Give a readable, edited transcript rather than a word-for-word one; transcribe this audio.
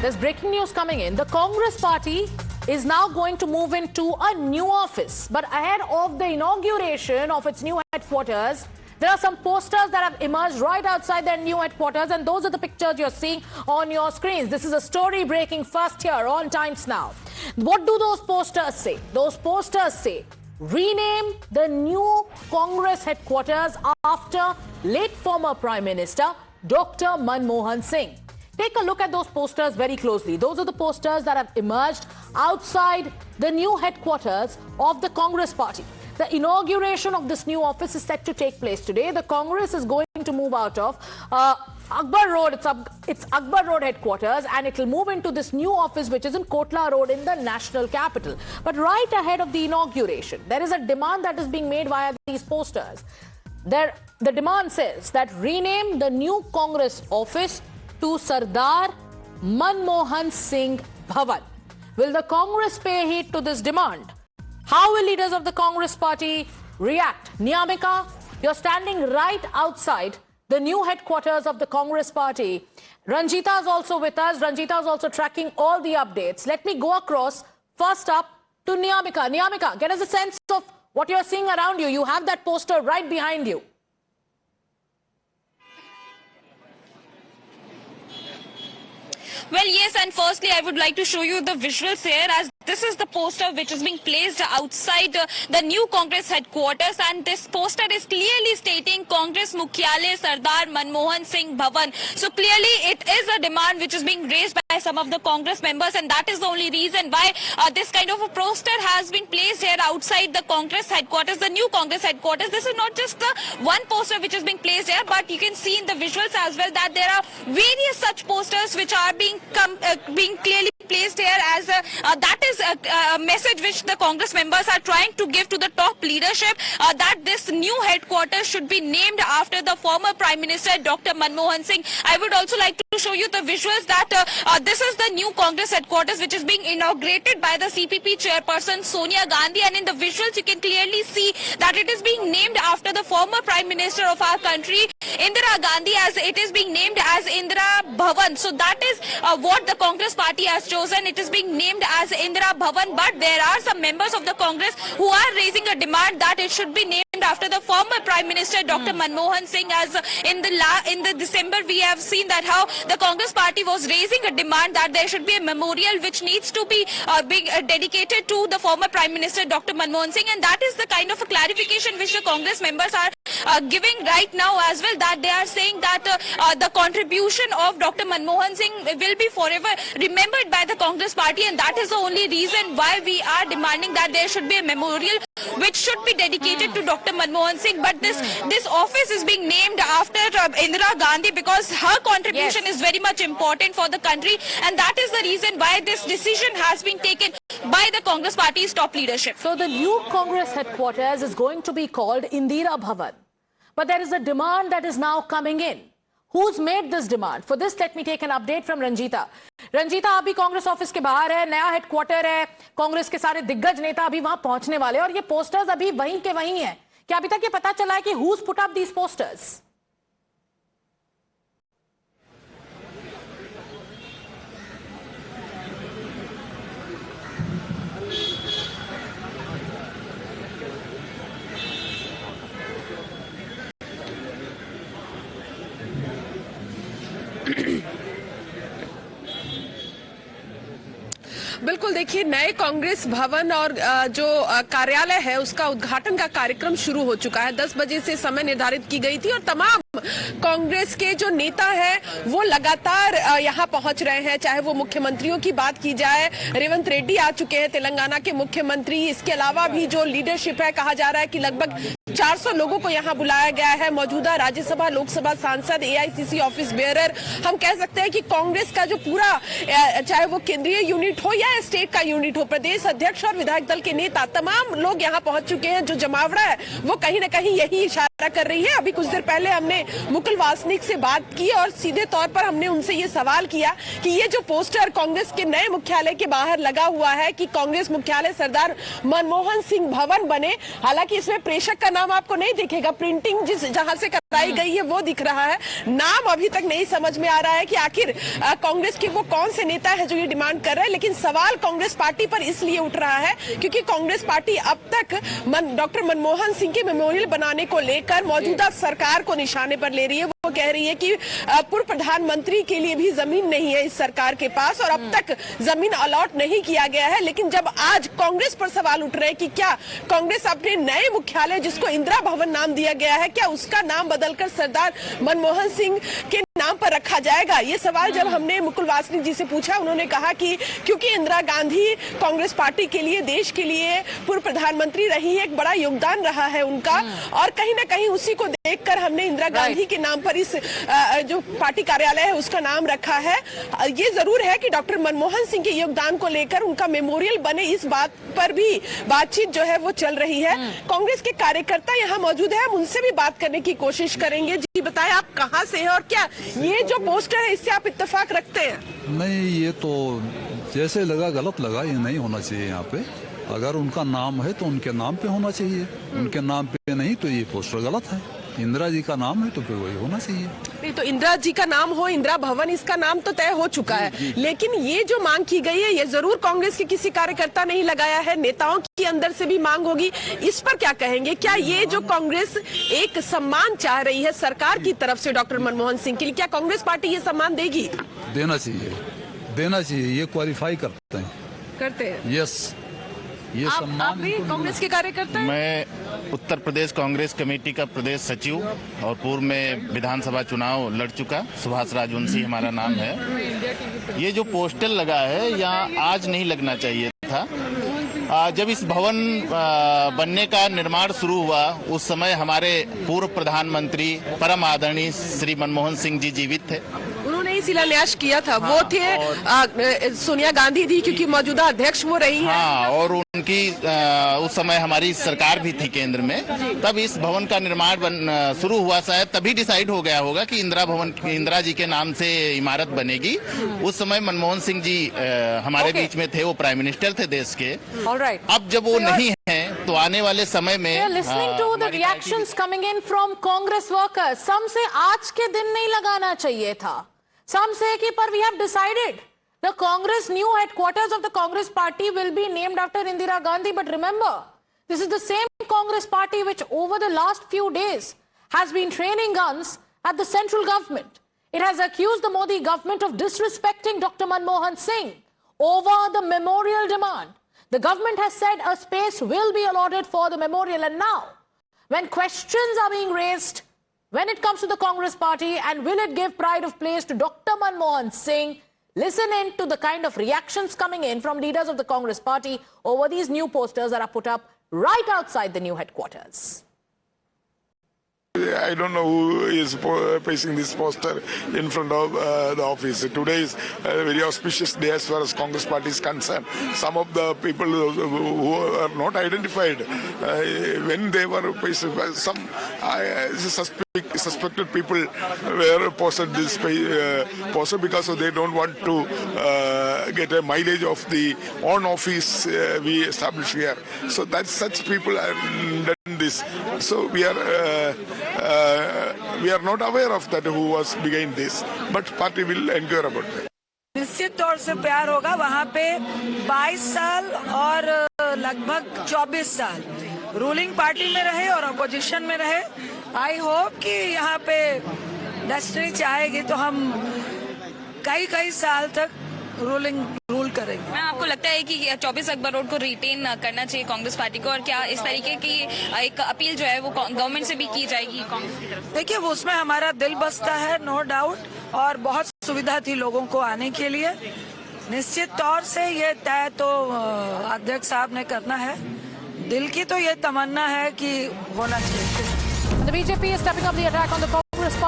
There's breaking news coming in. The Congress party is now going to move into a new office. But ahead of the inauguration of its new headquarters, there are some posters that have emerged right outside their new headquarters, and those are the pictures you're seeing on your screens. This is a story breaking first here on Times Now. What do those posters say? Those posters say, rename the new Congress headquarters after late former Prime Minister Dr. Manmohan Singh. Take a look at those posters very closely. Those are the posters that have emerged outside the new headquarters of the Congress party. The inauguration of this new office is set to take place today. The Congress is going to move out of Akbar Road. It's Akbar Road headquarters, and it will move into this new office, which is in Kotla Road in the national capital. But right ahead of the inauguration, there is a demand that is being made via these posters. The demand says that rename the new Congress office to Sardar Manmohan Singh Bhavan. Will the Congress pay heed to this demand? How will leaders of the Congress party react? Niyamika, you're standing right outside the new headquarters of the Congress party. Ranjita is also with us. Ranjita is also tracking all the updates. Let me go across first up to Niyamika. Niyamika, get us a sense of what you're seeing around you. You have that poster right behind you. Well, yes, and firstly, I would like to show you the visuals here, as this is the poster which is being placed outside the new Congress headquarters, and this poster is clearly stating Congress Mukhyalay Sardar Manmohan Singh Bhavan. So clearly it is a demand which is being raised by some of the Congress members, and that is the only reason why this kind of a poster has been placed here outside the Congress headquarters, the new Congress headquarters. This is not just the one poster which is being placed here, but you can see in the visuals as well that there are various such posters which are being clearly placed here, as that is a message which the Congress members are trying to give to the top leadership, that this new headquarters should be named after the former Prime Minister Dr. Manmohan Singh. I would also like to show you the visuals that this is the new Congress headquarters which is being inaugurated by the CPP chairperson Sonia Gandhi, and in the visuals you can clearly see that it is being named after the former Prime Minister of our country, Indira Gandhi, as it is being named as Indira Bhavan. So that is what the Congress party has chosen. It is being named as Indira Bhavan, but there are some members of the Congress who are raising a demand that it should be named after the former Prime Minister Dr. Manmohan Singh, as in the December we have seen that how the Congress party was raising a demand that there should be a memorial which needs to be dedicated to the former Prime Minister Dr. Manmohan Singh, and that is the kind of a clarification which the Congress members are giving right now as well, that they are saying that the contribution of Dr. Manmohan Singh will be forever remembered by the Congress party, and that is the only reason why we are demanding that there should be a memorial which should be dedicated to Dr. Manmohan Singh. But this office is being named after Indira Gandhi because her contribution is very much important for the country, and that is the reason why this decision has been taken by the Congress party's top leadership. So the new Congress headquarters is going to be called Indira Bhavan. But there is a demand that is now coming in. Who's made this demand? For this, let me take an update from Ranjita. Ranjita, अभी Congress office के बाहर है, नया headquarter है, कांग्रेस के सारे दिग्गज नेता अभी वहां पहुंचने वाले, और ये पोस्टर्स अभी वहीं के वहीं हैं. क्या अभी तक ये पता चला है कि who's put up these posters? बिल्कुल, देखिए, नए कांग्रेस भवन और जो कार्यालय है उसका उद्घाटन का कार्यक्रम शुरू हो चुका है. 10 बजे से समय निर्धारित की गई थी और तमाम कांग्रेस के जो नेता हैं वो लगातार यहाँ पहुंच रहे हैं. चाहे वो मुख्यमंत्रियों की बात की जाए, रेवंत रेड्डी आ चुके हैं, तेलंगाना के मुख्यमंत्री. इसके अलावा भी जो लीडरशिप है, कहा जा रहा है कि लगभग 400 लोगों को यहाँ बुलाया गया है. मौजूदा राज्यसभा लोकसभा सांसद, AICC ऑफिस बेयरर, हम कह सकते हैं कि कांग्रेस का जो पूरा, चाहे वो केंद्रीय यूनिट हो या स्टेट का यूनिट हो, प्रदेश अध्यक्ष और विधायक दल के नेता, तमाम लोग यहाँ पहुंच चुके हैं. जो जमावड़ा है वो कहीं ना कहीं यही इशारा कर रही है. अभी कुछ देर पहले हमने मुकुल वासनिक से बात की और सीधे तौर पर हमने उनसे ये सवाल किया कि ये जो पोस्टर कांग्रेस के नए मुख्यालय के बाहर लगा हुआ है कि कांग्रेस मुख्यालय सरदार मनमोहन सिंह भवन बने, हालांकि इसमें प्रेषक का नाम आपको नहीं दिखेगा, प्रिंटिंग जिस जहां से कराई गई है वो दिख रहा है, नाम अभी तक नहीं समझ में आ रहा है कि आखिर कांग्रेस के वो कौन से नेता है जो ये डिमांड कर रहे हैं। लेकिन सवाल कांग्रेस पार्टी पर इसलिए उठ रहा है क्योंकि कांग्रेस पार्टी अब तक डॉक्टर मनमोहन सिंह के मेमोरियल बनाने को लेकर मौजूदा सरकार को निशाने पर ले रही है। वो कह रही है कि पूर्व प्रधानमंत्री के लिए भी जमीन नहीं है इस सरकार के पास और अब तक जमीन अलॉट नहीं किया गया है। लेकिन जब आज कांग्रेस पर सवाल उठ रहे हैं कि क्या कांग्रेस अपने नए मुख्यालय जिसको इंदिरा भवन नाम दिया गया है, क्या उसका नाम बदलकर सरदार मनमोहन सिंह के नाम पर रखा जाएगा, ये सवाल जब हमने मुकुल वासनिक जी से पूछा, उन्होंने कहा कि क्योंकि इंदिरा गांधी कांग्रेस पार्टी के लिए, देश के लिए पूर्व प्रधानमंत्री रही है, एक बड़ा योगदान रहा है उनका और कहीं ना कहीं उसी को देखकर हमने इंदिरा गांधी के नाम पर इस जो पार्टी कार्यालय है उसका नाम रखा है। ये जरूर है कि डॉक्टर मनमोहन सिंह के योगदान को लेकर उनका मेमोरियल बने, इस बात पर भी बातचीत जो है वो चल रही है। कांग्रेस के कार्यकर्ता यहाँ मौजूद है, हम उनसे भी बात करने की कोशिश करेंगे। जी बताएं, आप कहाँ से हैं और क्या ये जो पोस्टर है इससे आप इत्तेफाक रखते हैं? नहीं, ये तो जैसे लगा गलत लगा, ये नहीं होना चाहिए यहाँ पे। अगर उनका नाम है तो उनके नाम पे होना चाहिए, उनके नाम पे नहीं तो ये पोस्टर गलत है। इंदिरा जी का नाम है तो फिर वही होना चाहिए। नहीं तो इंदिरा जी का नाम हो, इंदिरा भवन, इसका नाम तो तय हो चुका है, लेकिन ये जो मांग की गई है ये जरूर कांग्रेस के किसी कार्यकर्ता नहीं लगाया है, नेताओं की अंदर से भी मांग होगी। इस पर क्या कहेंगे? क्या ये जो कांग्रेस एक सम्मान चाह रही है सरकार की तरफ से डॉक्टर मनमोहन सिंह के लिए, क्या कांग्रेस पार्टी ये सम्मान देगी? देना चाहिए, ये क्वालिफाई करते हैं। यस, ये सम्मान आप भी कांग्रेस के कार्यकर्ता हैं? मैं उत्तर प्रदेश कांग्रेस कमेटी का प्रदेश सचिव और पूर्व में विधानसभा चुनाव लड़ चुका, सुभाष राजवंशी हमारा नाम है। ये जो पोस्टर लगा है यहाँ आज नहीं लगना चाहिए था। जब इस भवन बनने का निर्माण शुरू हुआ उस समय हमारे पूर्व प्रधानमंत्री परम आदरणीय श्री मनमोहन सिंह जी जीवित थे। उन्होंने ही शिलान्यास किया था। वो थे सोनिया गांधी थी क्योंकि मौजूदा अध्यक्ष वो रही है। हाँ, और उनकी उस समय हमारी सरकार भी थी केंद्र में। तब इस भवन का निर्माण शुरू हुआ, शायद तभी डिसाइड हो गया होगा कि इंदिरा जी के नाम से इमारत बनेगी। उस समय मनमोहन सिंह जी हमारे बीच में थे, वो प्राइम मिनिस्टर थे देश के। अब जब वो नहीं है तो आने वाले समय में listening to the reactions coming in from Congress workers, सम से आज के दिन नहीं लगाना चाहिए था, some say कि पर we have decided the Congress new headquarters of the Congress party will be named after Indira Gandhi. But remember, this is the same Congress party which over the last few days has been training guns at the central government. It has accused the Modi government of disrespecting Dr. Manmohan Singh over the memorial demand. The government has said a space will be allotted for the memorial, and now when questions are being raised when it comes to the Congress party and will it give pride of place to Dr. Manmohan Singh, listen in to the kind of reactions coming in from leaders of the Congress party over these new posters that are put up right outside the new headquarters. I don't know who is placing this poster in front of the office. Today is a very auspicious day as far as Congress party is concerned. Some of the people who are not identified when they were placed, some suspected people were posted this poster because they don't want to get a mileage of the own office we establish here. So that such people have done this. So we are not aware of that who was behind this, but party will inquire about that. निश्चित तौर से प्यार होगा। वहाँ पे 22 साल और लगभग 24 साल रूलिंग पार्टी में रहे और अपोजिशन में रहे। आई होप कि यहाँ पे डेस्टिनी चाहेगी तो हम कई साल तक रूल करेंगे। मैं आपको लगता है कि 24 अकबर रोड को रिटेन करना चाहिए कांग्रेस पार्टी को, और क्या इस तरीके की एक अपील जो है वो गवर्नमेंट से भी की जाएगी कांग्रेस की तरफ से? देखिए, वो उसमें हमारा दिल बसता है, नो डाउट, और बहुत सुविधा थी लोगों को आने के लिए। निश्चित तौर से ये तय तो अध्यक्ष साहब ने करना है। दिल की तो ये तमन्ना है कि होना चाहिए। The BJP is stepping up the attack on the Congress party.